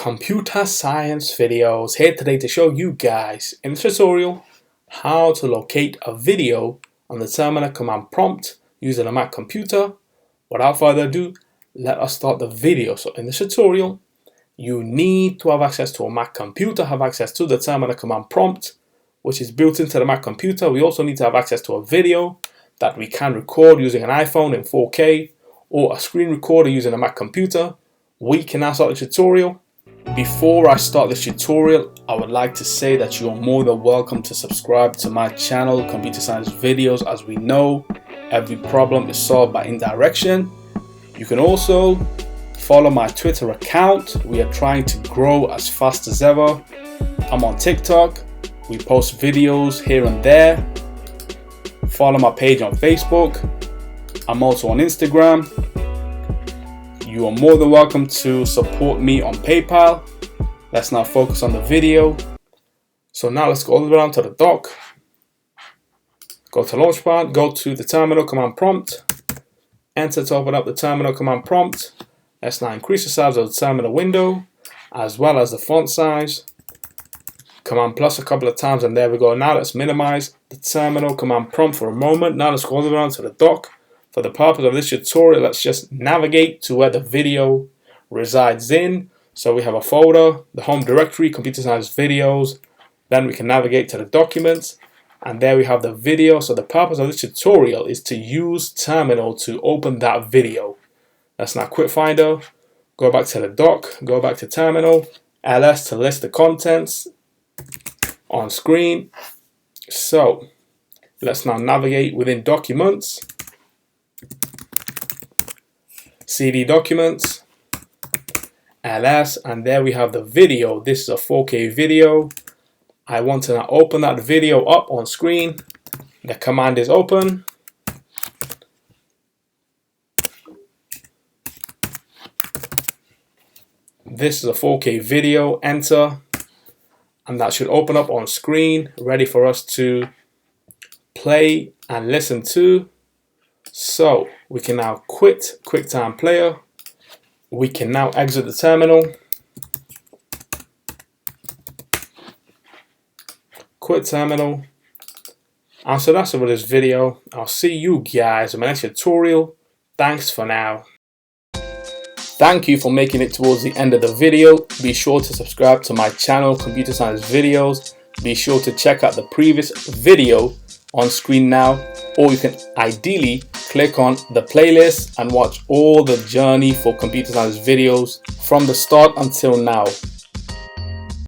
Computer Science Videos here today to show you guys in this tutorial how to locate a video on the terminal command prompt using a Mac computer. Without further ado, let us start the video. So in this tutorial, you need to have access to a Mac computer, have access to the terminal command prompt, which is built into the Mac computer. We also need to have access to a video that we can record using an iPhone in 4K or a screen recorder using a Mac computer. We can now start the tutorial. Before I start this tutorial, I would like to say that you are more than welcome to subscribe to my channel, Computer Science Videos. As we know, every problem is solved by indirection. You can also follow my Twitter account. We are trying to grow as fast as ever. I'm on TikTok. We post videos here and there. Follow my page on Facebook. I'm also on Instagram. You are more than welcome to support me on PayPal. Let's now focus on the video. So now let's go all the way down to the dock. Go to Launchpad, go to the terminal command prompt. Enter to open up the terminal command prompt. Let's now increase the size of the terminal window as well as the font size. Command plus a couple of times and there we go. Now let's minimize the terminal command prompt for a moment. Now let's go all the way down to the dock. For the purpose of this tutorial, let's just navigate to where the video resides in. So we have a folder, the home directory, Computer Science Videos. Then we can navigate to the documents. And there we have the video. So the purpose of this tutorial is to use terminal to open that video. Let's now quit Finder. Go back to the dock. Go back to terminal. LS to list the contents on screen. So let's now navigate within documents. CD documents, LS, and there we have the video. This is a 4K video. I want to now open that video up on screen. The command is open. This is a 4K video, enter, and that should open up on screen, ready for us to play and listen to. So we can now quit QuickTime Player. We can now exit the terminal. Quit terminal. And so that's it for this video. I'll see you guys in my next tutorial. Thanks for now. Thank you for making it towards the end of the video. Be sure to subscribe to my channel, Computer Science Videos. Be sure to check out the previous video on screen now, or you can ideally click on the playlist and watch all the journey for Computer Science Videos from the start until now.